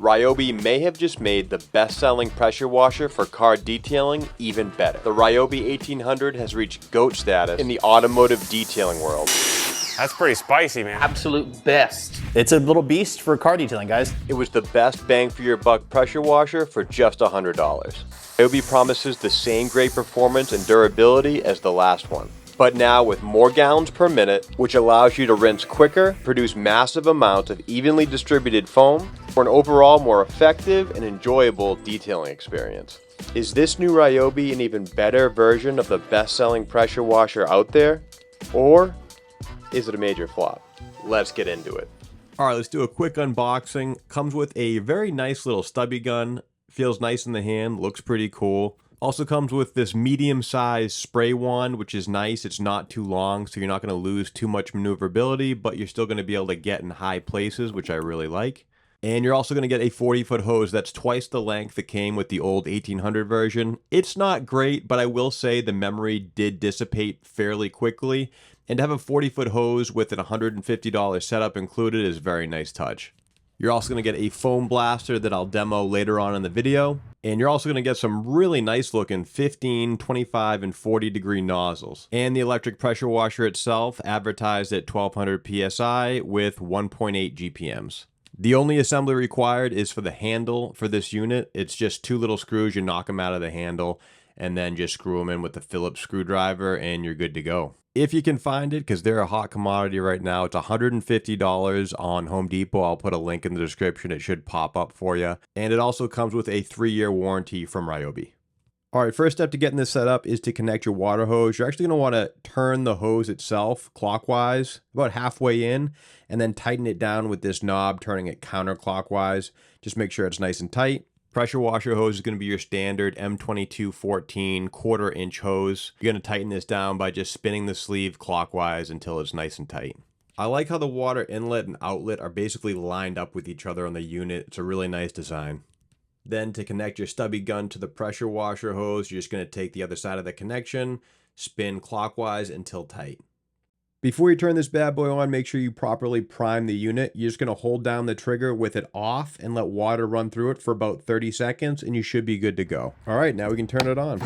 RYOBI may have just made the best-selling pressure washer for car detailing even better. The RYOBI 1800 has reached GOAT status in the automotive detailing world. That's pretty spicy, man. Absolute best. It's a little beast for car detailing, guys. It was the best bang for your buck pressure washer for just $100. RYOBI promises the same great performance and durability as the last one, but now with more gallons per minute, which allows you to rinse quicker, produce massive amounts of evenly distributed foam, for an overall more effective and enjoyable detailing experience. Is this new RYOBI an even better version of the best-selling pressure washer out there? Or is it a major flop? Let's get into it. All right, let's do a quick unboxing. Comes with a very nice little stubby gun. Feels nice in the hand, looks pretty cool. Also comes with this medium-sized spray wand, which is nice. It's not too long, so you're not going to lose too much maneuverability, but you're still going to be able to get in high places, which I really like. And you're also going to get a 40-foot hose that's twice the length that came with the old 1800 version. It's not great, but I will say the memory did dissipate fairly quickly. And to have a 40-foot hose with an $150 setup included is a very nice touch. You're also going to get a foam blaster that I'll demo later on in the video. And you're also going to get some really nice looking 15, 25, and 40 degree nozzles. And the electric pressure washer itself advertised at 1200 PSI with 1.8 GPMs. The only assembly required is for the handle for this unit. It's just 2 little screws. You knock them out of the handle and then just screw them in with the Phillips screwdriver and you're good to go. If you can find it, because they're a hot commodity right now, it's $150 on Home Depot. I'll put a link in the description. It should pop up for you. And it also comes with a 3-year warranty from RYOBI. All right, first step to getting this set up is to connect your water hose. You're actually going to want to turn the hose itself clockwise, about halfway in, and then tighten it down with this knob, turning it counterclockwise. Just make sure it's nice and tight. Pressure washer hose is going to be your standard M2214 1/4-inch hose. You're going to tighten this down by just spinning the sleeve clockwise until it's nice and tight. I like how the water inlet and outlet are basically lined up with each other on the unit. It's a really nice design. Then to connect your stubby gun to the pressure washer hose, you're just going to take the other side of the connection, spin clockwise until tight. Before you turn this bad boy on, make sure you properly prime the unit. You're just going to hold down the trigger with it off and let water run through it for about 30 seconds and you should be good to go. All right, now we can turn it on.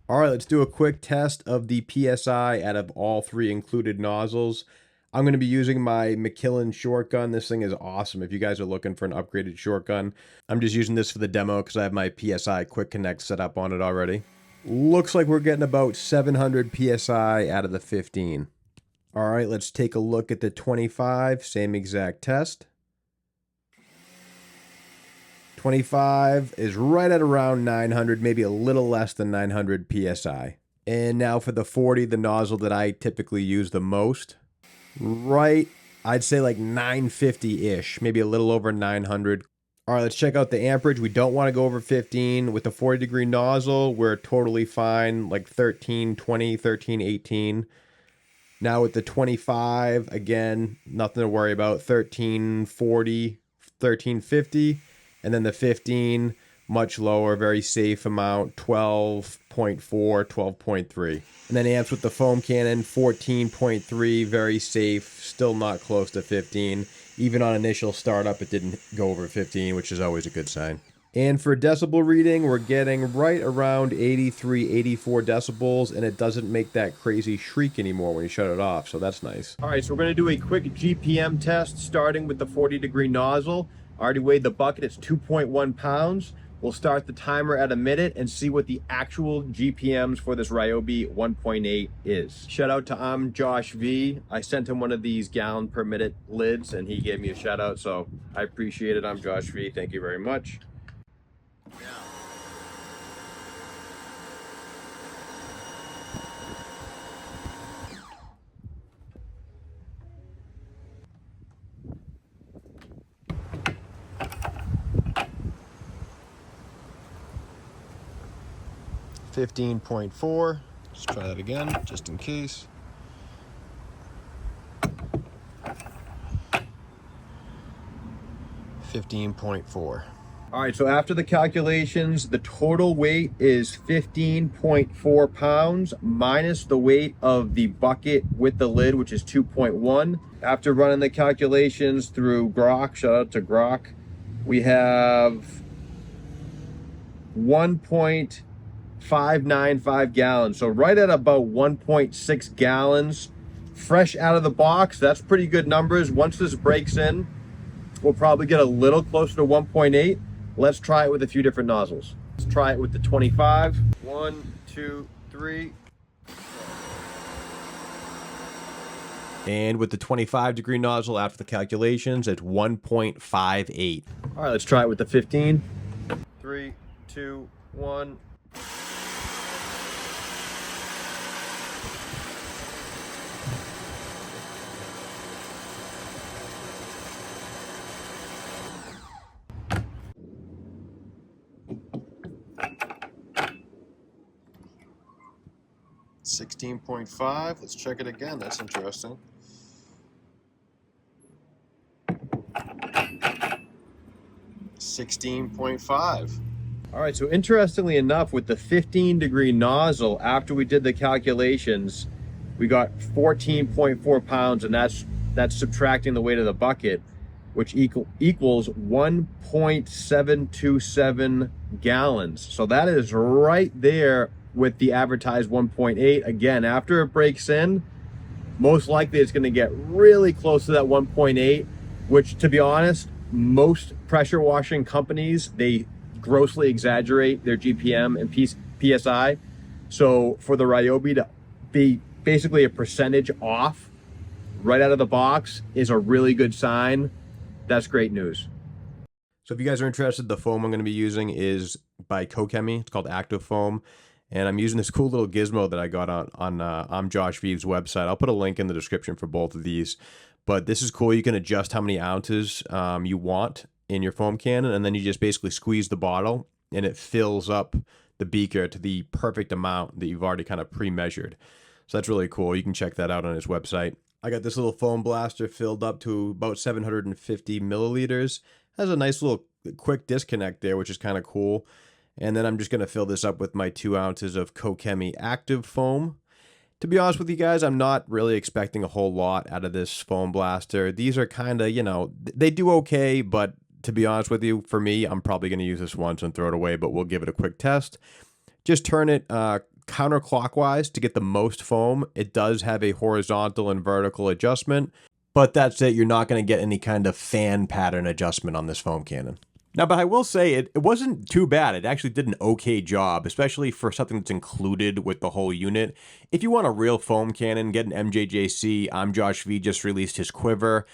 All right, let's do a quick test of the PSI out of all 3 included nozzles. I'm going to be using my McKillen short gun. This thing is awesome if you guys are looking for an upgraded short gun. I'm just using this for the demo because I have my PSI Quick Connect set up on it already. Looks like we're getting about 700 PSI out of the 15. All right, let's take a look at the 25, same exact test. 25 is right at around 900, maybe a little less than 900 PSI. And now for the 40, the nozzle that I typically use the most. Right, I'd say like 950-ish, maybe a little over 900. All right, let's check out the amperage. We don't want to go over 15. With the 40 degree nozzle, we're totally fine, like 1320, 1318. Now with the 25, again, nothing to worry about, 1340, 1350. And then the 15, much lower, very safe amount, 12.4, 12.3. And then amps with the foam cannon, 14.3, very safe, still not close to 15. Even on initial startup, it didn't go over 15, which is always a good sign. And for decibel reading, we're getting right around 83, 84 decibels, and it doesn't make that crazy shriek anymore when you shut it off, so that's nice. All right, so we're going to do a quick GPM test, starting with the 40 degree nozzle. I already weighed the bucket, it's 2.1 pounds. We'll start the timer at a minute and see what the actual GPMs for this RYOBI 1.8 is. Shout out to Josh V. I sent him one of these gallon per minute lids and he gave me a shout out, so I appreciate it. Josh V. Thank you very much. 15.4. Let's try that again, just in case. 15.4. All right, so after the calculations, the total weight is 15.4 pounds minus the weight of the bucket with the lid, which is 2.1. After running the calculations through Grok, shout out to Grok, we have 1.595 gallons. So right at about 1.6 gallons fresh out of the box. That's pretty good numbers. Once this breaks in, we'll probably get a little closer to 1.8. Let's try it with a few different nozzles. Let's try it with the 25. 1, 2, 3. And with the 25-degree nozzle after the calculations, it's 1.58. All right, let's try it with the 15. 3, 2, 1. $16.5. Let's check it again. That's interesting. $16.5. All right, so interestingly enough, with the 15-degree nozzle, after we did the calculations, we got 14.4 pounds, and that's subtracting the weight of the bucket, which equals 1.727 gallons. So that is right there with the advertised 1.8. Again, after it breaks in, most likely it's going to get really close to that 1.8, which, to be honest, most pressure washing companies, they grossly exaggerate their GPM and PSI. So for the RYOBI to be basically a percentage off right out of the box is a really good sign. That's great news. So if you guys are interested, the foam I'm going to be using is by Kokemi. It's called Active Foam. And I'm using this cool little gizmo that I got on Josh Vive's website. I'll put a link in the description for both of these. But this is cool. You can adjust how many ounces you want in your foam cannon, and then you just basically squeeze the bottle, and it fills up the beaker to the perfect amount that you've already kind of pre-measured. So that's really cool. You can check that out on his website. I got this little foam blaster filled up to about 750 milliliters. Has a nice little quick disconnect there, which is kind of cool. And then I'm just going to fill this up with my 2 ounces of Kokemi Active Foam. To be honest with you guys, I'm not really expecting a whole lot out of this foam blaster. These are kind of, you know, they do okay, but to be honest with you, for me, I'm probably going to use this once and throw it away, but we'll give it a quick test. Just turn it counterclockwise to get the most foam. It does have a horizontal and vertical adjustment, but that's it. You're not going to get any kind of fan pattern adjustment on this foam cannon. Now, but I will say it wasn't too bad. It actually did an okay job, especially for something that's included with the whole unit. If you want a real foam cannon, get an MJJC. Josh V just released his quiver.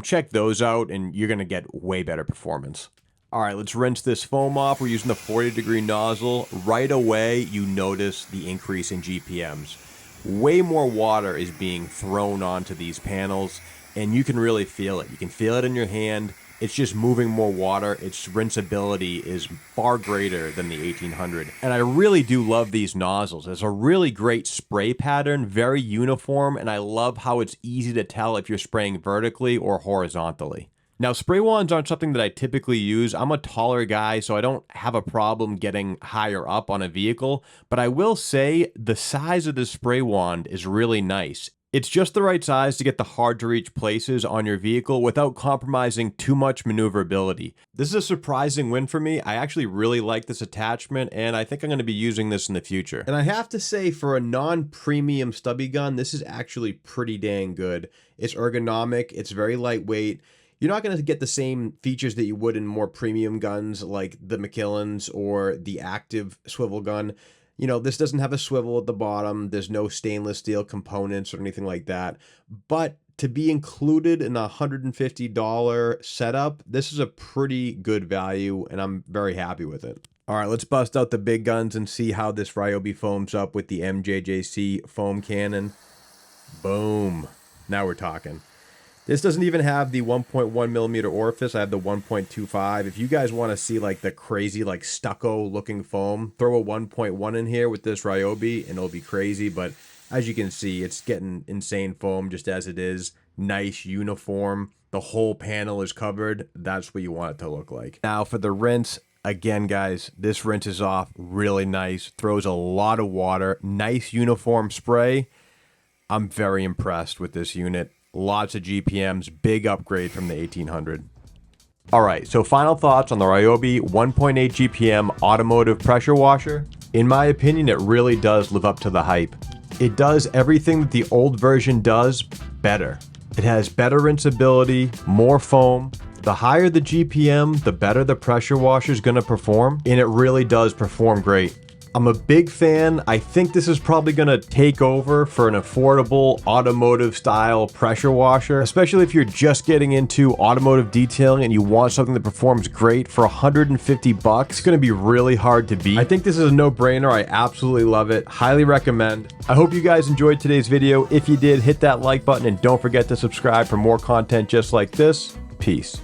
Check those out, and you're going to get way better performance. All right, let's rinse this foam off. We're using the 40-degree nozzle. Right away, you notice the increase in GPMs. Way more water is being thrown onto these panels, and you can really feel it. You can feel it in your hand. It's just moving more water. Its rinsability is far greater than the 1800. And I really do love these nozzles. It's a really great spray pattern, very uniform, and I love how it's easy to tell if you're spraying vertically or horizontally. Now, spray wands aren't something that I typically use. I'm a taller guy, so I don't have a problem getting higher up on a vehicle, but I will say the size of the spray wand is really nice. It's just the right size to get the hard-to-reach places on your vehicle without compromising too much maneuverability. This is a surprising win for me. I actually really like this attachment, and I think I'm going to be using this in the future. And I have to say, for a non-premium stubby gun, this is actually pretty dang good. It's ergonomic, it's very lightweight. You're not going to get the same features that you would in more premium guns like the Macmillan's or the Active swivel gun. You know, this doesn't have a swivel at the bottom. There's no stainless steel components or anything like that. But to be included in a $150 setup, this is a pretty good value, and I'm very happy with it. All right, let's bust out the big guns and see how this RYOBI foams up with the MJJC foam cannon. Boom. Now we're talking. This doesn't even have the 1.1 millimeter orifice. I have the 1.25. If you guys want to see like the crazy like stucco looking foam, throw a 1.1 in here with this RYOBI and it'll be crazy. But as you can see, it's getting insane foam just as it is. nice, uniform. The whole panel is covered. That's what you want it to look like. Now for the rinse, again, guys, this rinses off really nice. Throws a lot of water. Nice uniform spray. I'm very impressed with this unit. Lots of GPMs. Big upgrade from the 1800. All right, so final thoughts on the RYOBI 1.8 GPM Automotive Pressure Washer. In my opinion, it really does live up to the hype. It does everything that the old version does better. It has better rinsability, more foam. The higher the GPM, the better the pressure washer is going to perform, and it really does perform great. I'm a big fan. I think this is probably going to take over for an affordable automotive style pressure washer, especially if you're just getting into automotive detailing and you want something that performs great for $150. It's going to be really hard to beat. I think this is a no-brainer. I absolutely love it. Highly recommend. I hope you guys enjoyed today's video. If you did, hit that like button and don't forget to subscribe for more content just like this. Peace.